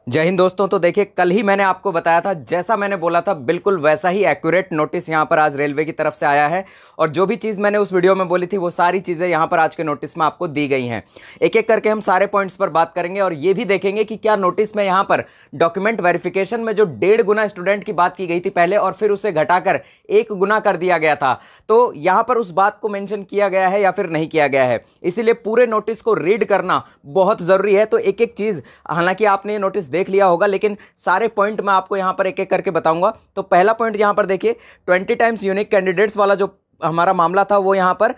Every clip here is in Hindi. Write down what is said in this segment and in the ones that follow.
जय हिंद दोस्तों। तो देखिए, कल ही मैंने आपको बताया था, जैसा मैंने बोला था बिल्कुल वैसा ही एक्यूरेट नोटिस यहाँ पर आज रेलवे की तरफ से आया है। और जो भी चीज़ मैंने उस वीडियो में बोली थी वो सारी चीज़ें यहाँ पर आज के नोटिस में आपको दी गई हैं। एक एक करके हम सारे पॉइंट्स पर बात करेंगे और ये भी देखेंगे कि क्या नोटिस में यहाँ पर डॉक्यूमेंट वेरिफिकेशन में जो 1.5 गुना स्टूडेंट की बात की गई थी पहले और फिर उसे घटाकर 1 गुना कर दिया गया था, तो यहाँ पर उस बात को मेंशन किया गया है या फिर नहीं किया गया है। इसीलिए पूरे नोटिस को रीड करना बहुत ज़रूरी है। तो एक एक चीज़, हालांकि आपने ये नोटिस देख लिया होगा, लेकिन सारे पॉइंट मैं आपको यहां पर एक एक करके बताऊंगा। तो पहला पॉइंट यहां पर देखिए, 20 टाइम्स यूनिक कैंडिडेट्स वाला जो हमारा मामला था वो यहाँ पर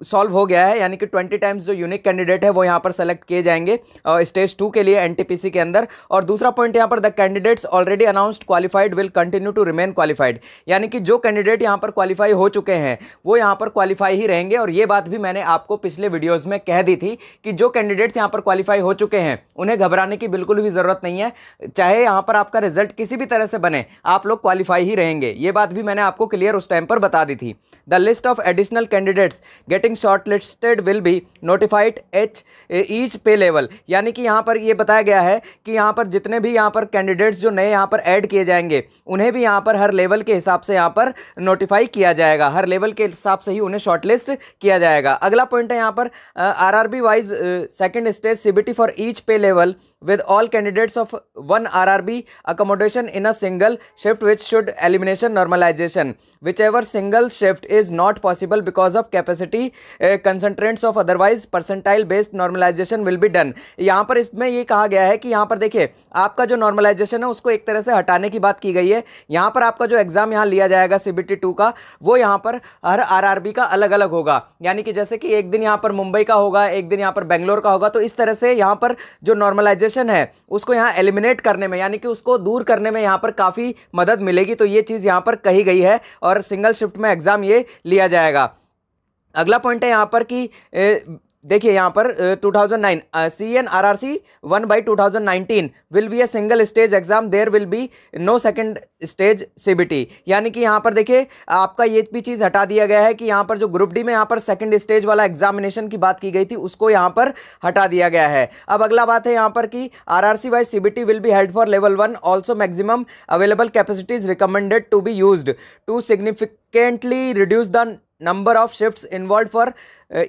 सॉल्व हो गया है। यानी कि 20 टाइम्स जो यूनिक कैंडिडेट है वो यहाँ पर सेलेक्ट किए जाएंगे स्टेज 2 के लिए एनटीपीसी के अंदर। और दूसरा पॉइंट यहाँ पर, the candidates already announced qualified will continue to remain qualified. यानी कि जो कैंडिडेट यहाँ पर क्वालिफाई हो चुके हैं वो यहाँ पर क्वालिफाई ही रहेंगे। और ये बात भी मैंने आपको पिछले वीडियोज़ में कह दी थी कि जो कैंडिडेट्स यहाँ पर क्वालिफाई हो चुके हैं उन्हें घबराने की बिल्कुल भी ज़रूरत नहीं है। चाहे यहाँ पर आपका रिजल्ट किसी भी तरह से बने, आप लोग क्वालिफाई ही रहेंगे। ये बात भी मैंने आपको क्लियर उस टाइम पर बता दी थी। The list of additional candidates getting shortlisted will be notified at each पे लेवल। यानी कि यहाँ पर ये बताया गया है कि यहाँ पर जितने भी यहाँ पर कैंडिडेट्स जो नए यहाँ पर ऐड किए जाएंगे उन्हें भी यहाँ पर हर लेवल के हिसाब से यहाँ पर नोटिफाई किया जाएगा, हर लेवल के हिसाब से ही उन्हें शॉर्टलिस्ट किया जाएगा। अगला पॉइंट है यहाँ पर, RRB wise second stage CBT for each पे level with all candidates of one RRB accommodation in a single shift, which should elimination normalization. Whichever single shift is not possible because of capacity constraints of otherwise percentile based normalization will be done. यहाँ पर इसमें ये कहा गया है कि यहाँ पर देखिए, आपका जो नॉर्मलाइजेशन है उसको एक तरह से हटाने की बात की गई है। यहाँ पर आपका जो एग्जाम यहाँ लिया जाएगा CBT 2 का, वो यहाँ पर हर RRB का अलग अलग होगा। यानी कि जैसे कि एक दिन यहाँ पर मुंबई का होगा, एक दिन यहाँ पर बेंगलोर का होगा। तो इस तरह से यहाँ पर जो नॉर्मलाइजेशन है उसको यहां एलिमिनेट करने में, यानी कि उसको दूर करने में यहां पर काफी मदद मिलेगी। तो ये चीज यहां पर कही गई है और सिंगल शिफ्ट में एग्जाम ये लिया जाएगा। अगला पॉइंट है यहां पर कि देखिए यहाँ पर 2009 CNRRC 1/2019 will be a single stage exam, there will be no second stage CBT। यानी कि यहाँ पर देखिए, आपका ये भी चीज़ हटा दिया गया है कि यहाँ पर जो ग्रुप डी में यहाँ पर सेकंड स्टेज वाला एग्जामिनेशन की बात की गई थी उसको यहाँ पर हटा दिया गया है। अब अगला बात है यहाँ पर कि RRC wise CBT will be held for level 1, also maximum available capacities recommended to be used to significantly reduce the number of shifts involved for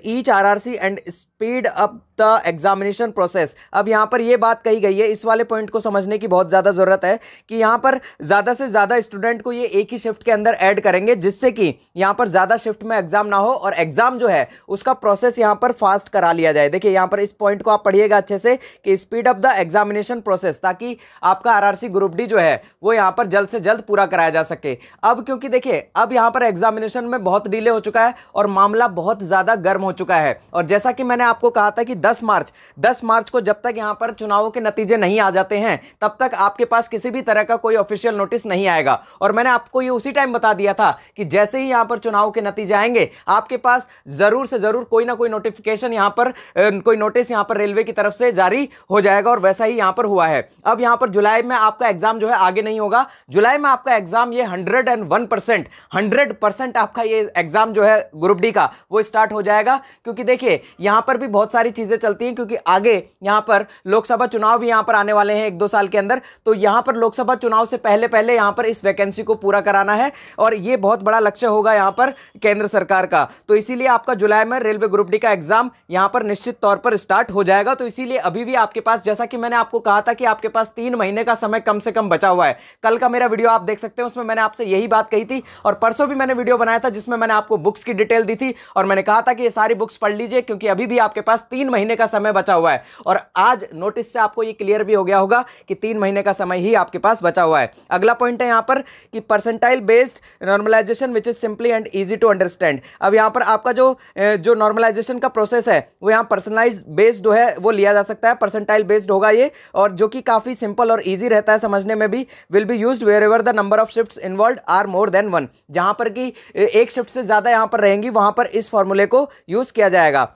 each RRC and speed up the examination process। अब यहाँ पर ये बात कही गई है, इस वाले पॉइंट को समझने की बहुत ज़्यादा ज़रूरत है कि यहाँ पर ज़्यादा से ज़्यादा स्टूडेंट को ये एक ही शिफ्ट के अंदर ऐड करेंगे, जिससे कि यहाँ पर ज़्यादा शिफ्ट में एग्जाम ना हो और एग्जाम जो है उसका प्रोसेस यहाँ पर फास्ट करा लिया जाए। देखिए यहाँ पर इस पॉइंट को आप पढ़िएगा अच्छे से कि speed up the examination process, ताकि आपका RRC ग्रुप डी जो है वो यहाँ पर जल्द से जल्द पूरा कराया जा सके। अब क्योंकि देखिए, अब यहाँ पर एग्जामिनेशन में बहुत डिले हो चुका है और मामला बहुत ज़्यादा गर्म हो चुका है। और जैसा कि मैंने आपको कहा था कि 10 मार्च को जब तक यहां पर चुनावों के नतीजे नहीं आ जाते हैं तब तक आपके पास किसी भी तरह का कोई ऑफिशियल नोटिस नहीं आएगा। और मैंने आपको ये उसी टाइम बता दिया था कि जैसे ही यहां पर चुनाव के नतीजे आएंगे आपके पास जरूर से जरूर कोई ना कोई नोटिफिकेशन यहां पर कोई नोटिस यहां पर रेलवे की तरफ से जारी हो जाएगा। और वैसा ही यहां पर हुआ है। अब यहां पर जुलाई में आपका एग्जाम जो है आगे नहीं होगा। जुलाई में आपका एग्जाम ये 101% आपका ये एग्जाम जो है ग्रुप डी का वो स्टार्ट हो जाएगा। क्योंकि देखिए यहां पर भी बहुत सारी चीजें चलती हैं, क्योंकि आगे यहां पर लोकसभा चुनाव भी यहां पर आने वाले हैं 1-2 साल के अंदर। तो यहां पर लोकसभा चुनाव से पहले पहले यहां पर इस वैकेंसी को पूरा कराना है और यह बहुत बड़ा लक्ष्य होगा यहां पर केंद्र सरकार का। तो इसीलिए आपका जुलाई में रेलवे ग्रुप डी का एग्जाम यहां पर निश्चित तौर पर स्टार्ट हो जाएगा। तो इसीलिए अभी भी आपके पास, जैसा कि मैंने आपको कहा था कि आपके पास 3 महीने का समय कम से कम बचा हुआ है। कल का मेरा वीडियो आप देख सकते हैं, उसमें मैंने आपसे यही बात कही थी। और परसों भी मैंने वीडियो बनाया था जिसमें मैंने आपको बुक्स की डिटेल दी थी और मैंने कहा था कि ये सारी बुक्स पढ़ लीजिए, क्योंकि अभी भी आपके पास 3 महीने का समय बचा हुआ है। और आज नोटिस से आपको ये क्लियर भी हो गया होगा कि 3 महीने का समय ही आपके पास बचा हुआ है। अगला पॉइंट है यहां पर कि percentile based normalization which is simply and easy to understand. अब यहां पर आपका जो नॉर्मलाइजेशन का प्रोसेस है वो यहां पर्सनलाइज बेस्ड जो है वो लिया जा सकता है, परसेंटाइल बेस्ड होगा ये, और जो कि काफी सिंपल और इजी रहता है समझने में भी। Will be used wherever the number of shifts involved are more than 1। जहां पर कि एक शिफ्ट से ज्यादा यहां पर रहेंगी वहां पर इस फॉर्मूले को यूज किया जाएगा।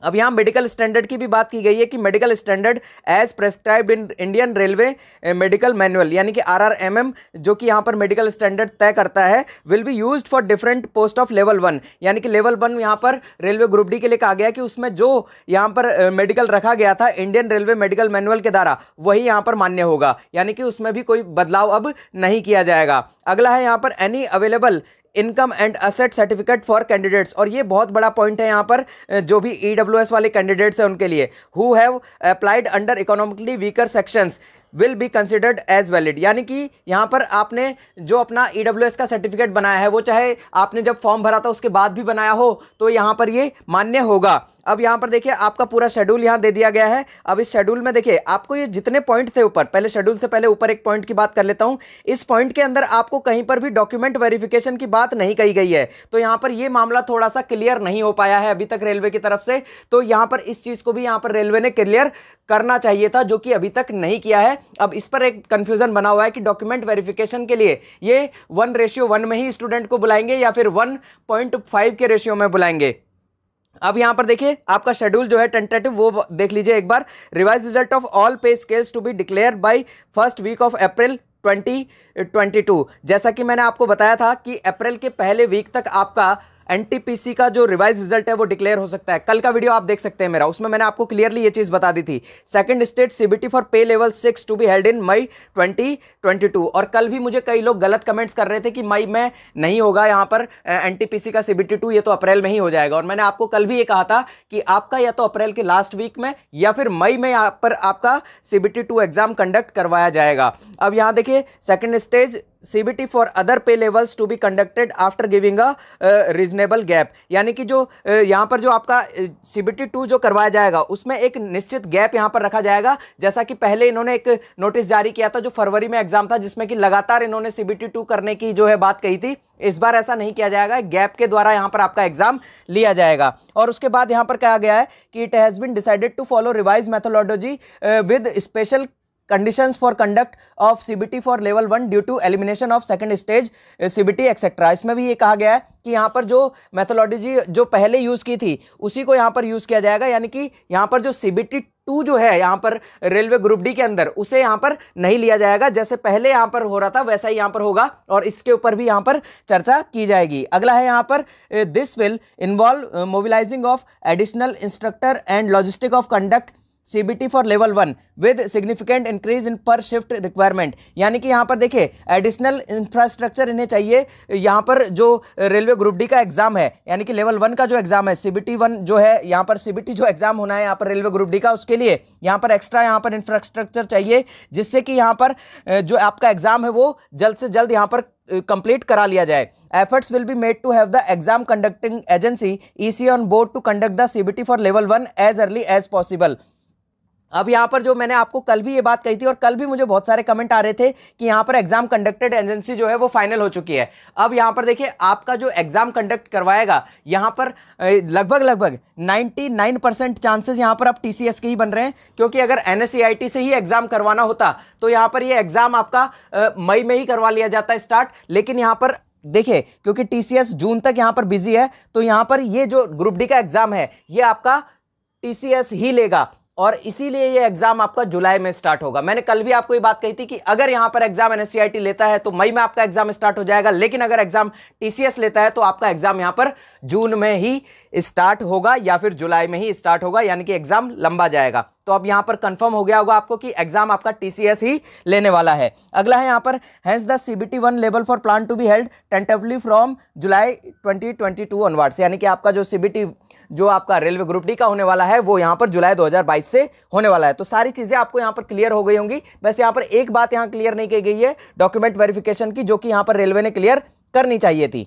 अब यहाँ मेडिकल स्टैंडर्ड की भी बात की गई है कि medical standard as prescribed in Indian railway medical manual, यानी कि RRMM, जो कि यहाँ पर मेडिकल स्टैंडर्ड तय करता है, will be used for different post of level 1, यानी कि लेवल 1 यहाँ पर रेलवे ग्रुप डी के लिए कहा गया कि उसमें जो यहाँ पर मेडिकल रखा गया था इंडियन रेलवे मेडिकल मैनुअल के द्वारा वही यहाँ पर मान्य होगा, यानी कि उसमें भी कोई बदलाव अब नहीं किया जाएगा। अगला है यहाँ पर any available income and asset certificate for candidates, और ये बहुत बड़ा पॉइंट है यहाँ पर जो भी EWS वाले कैंडिडेट्स हैं उनके लिए, who have applied under economically weaker sections will be considered as valid, यानी कि यहाँ पर आपने जो अपना EWS का सर्टिफिकेट बनाया है वो चाहे आपने जब फॉर्म भरा था उसके बाद भी बनाया हो तो यहाँ पर ये मान्य होगा। अब यहाँ पर देखिए आपका पूरा शेड्यूल यहाँ दे दिया गया है। अब इस शेड्यूल में देखिए आपको ये जितने पॉइंट थे ऊपर, पहले शेड्यूल से पहले ऊपर एक पॉइंट की बात कर लेता हूँ। इस पॉइंट के अंदर आपको कहीं पर भी डॉक्यूमेंट वेरिफिकेशन की बात नहीं कही गई है, तो यहाँ पर ये मामला थोड़ा सा क्लियर नहीं हो पाया है अभी तक रेलवे की तरफ से, तो यहाँ पर इस चीज को भी यहाँ पर रेलवे ने क्लियर करना चाहिए था, जो कि अभी तक नहीं किया है। अब इस पर एक कंफ्यूजन बना हुआ है कि डॉक्यूमेंट वेरिफिकेशन के लिए ये 1:1 में ही स्टूडेंट को बुलाएंगे या फिर 1.5 के रेशियो में बुलाएंगे। अब यहां पर देखिए आपका शेड्यूल जो है टेंटेटिव वो देख लीजिए एक बार। Revise result of all pay scales to be declare by first week of April 2022। जैसा कि मैंने आपको बताया था कि अप्रैल के पहले वीक तक आपका NTPC का जो रिवाइज रिजल्ट है वो डिक्लेयर हो सकता है। कल का वीडियो आप देख सकते हैं मेरा, उसमें मैंने आपको क्लियरली ये चीज बता दी थी। Second stage CBT for pay level 6 to be held in May 2022। और कल भी मुझे कई लोग गलत कमेंट्स कर रहे थे कि मई में नहीं होगा यहाँ पर NTPC का CBT 2, ये तो अप्रैल में ही हो जाएगा। और मैंने आपको कल भी ये कहा था कि आपका या तो अप्रैल के लास्ट वीक में या फिर मई में यहाँ पर आपका CBT 2 एग्जाम कंडक्ट करवाया जाएगा। अब यहाँ देखिए second stage CBT for other pay levels to be conducted after giving a reasonable gap, यानी कि जो यहाँ पर जो आपका CBT 2 जो करवाया जाएगा उसमें एक निश्चित गैप यहाँ पर रखा जाएगा। जैसा कि पहले इन्होंने एक नोटिस जारी किया था जो फरवरी में एग्जाम था, जिसमें कि लगातार इन्होंने CBT 2 करने की जो है बात कही थी। इस बार ऐसा नहीं किया जाएगा, गैप के द्वारा यहाँ पर आपका एग्जाम लिया जाएगा। और उसके बाद यहाँ पर कहा गया है कि it has been decided to follow revise methodology with special conditions for conduct of CBT for level 1 due to elimination of second stage CBT etcetera. इसमें भी ये कहा गया है कि यहाँ पर जो मेथोडोलॉजी जो पहले यूज की थी उसी को यहाँ पर यूज किया जाएगा, यानी कि यहाँ पर जो CBT 2 जो है यहाँ पर रेलवे ग्रुप डी के अंदर उसे यहाँ पर नहीं लिया जाएगा। जैसे पहले यहाँ पर हो रहा था वैसा ही यहाँ पर होगा और इसके ऊपर भी यहाँ पर चर्चा की जाएगी। अगला है यहाँ पर this will involve mobilising of additional instructor and logistic of conduct CBT for level 1 with significant increase in पर शिफ्ट रिक्वायरमेंट, यानी कि यहाँ पर देखिए एडिशनल इंफ्रास्ट्रक्चर इन्हें चाहिए। यहाँ पर जो रेलवे ग्रुप डी का एग्जाम है यानी कि लेवल 1 का जो एग्जाम है CBT 1 जो है, यहाँ पर CBT जो एग्जाम होना है यहाँ पर रेलवे ग्रुप डी का, उसके लिए यहाँ पर एक्स्ट्रा यहाँ पर इंफ्रास्ट्रक्चर चाहिए, जिससे कि यहाँ पर जो आपका एग्जाम है वो जल्द से जल्द यहाँ पर कंप्लीट करा लिया जाए। Efforts will be made to have the exam conducting agency EC on board to conduct the CBT for level 1 as early as possible. अब यहाँ पर जो मैंने आपको कल भी ये बात कही थी और कल भी मुझे बहुत सारे कमेंट आ रहे थे कि यहाँ पर एग्जाम कंडक्टेड एजेंसी जो है वो फाइनल हो चुकी है। अब यहाँ पर देखिए आपका जो एग्जाम कंडक्ट करवाएगा यहाँ पर लगभग 99% चांसेस यहाँ पर अब TCS के ही बन रहे हैं, क्योंकि अगर NSEIT से ही एग्जाम करवाना होता तो यहाँ पर ये एग्जाम आपका मई में ही करवा लिया जाता स्टार्ट। लेकिन यहाँ पर देखिए क्योंकि TCS जून तक यहाँ पर बिजी है, तो यहाँ पर ये जो ग्रुप डी का एग्जाम है ये आपका TCS ही लेगा और इसीलिए ये एग्जाम आपका जुलाई में स्टार्ट होगा। मैंने कल भी आपको ये बात कही थी कि अगर यहां पर एग्जाम NSEIT लेता है तो मई में आपका एग्जाम स्टार्ट हो जाएगा, लेकिन अगर एग्जाम TCS लेता है तो आपका एग्जाम यहां पर जून में ही स्टार्ट होगा या फिर जुलाई में ही स्टार्ट होगा, यानी कि एग्जाम लंबा जाएगा। तो अब यहां पर कंफर्म हो गया होगा आपको कि एग्जाम आपका TCS ही लेने वाला है। अगला है यहां पर hence the CBT 1 level for plan to be held tentatively from July 2022 onwards, यानी कि आपका जो CBT जो आपका रेलवे ग्रुप डी का होने वाला है वो यहां पर जुलाई 2022 से होने वाला है। तो सारी चीजें आपको यहां पर क्लियर हो गई होंगी। बस यहां पर एक बात यहां क्लियर नहीं की गई है डॉक्यूमेंट वेरिफिकेशन की, जो कि यहां पर रेलवे ने क्लियर करनी चाहिए थी।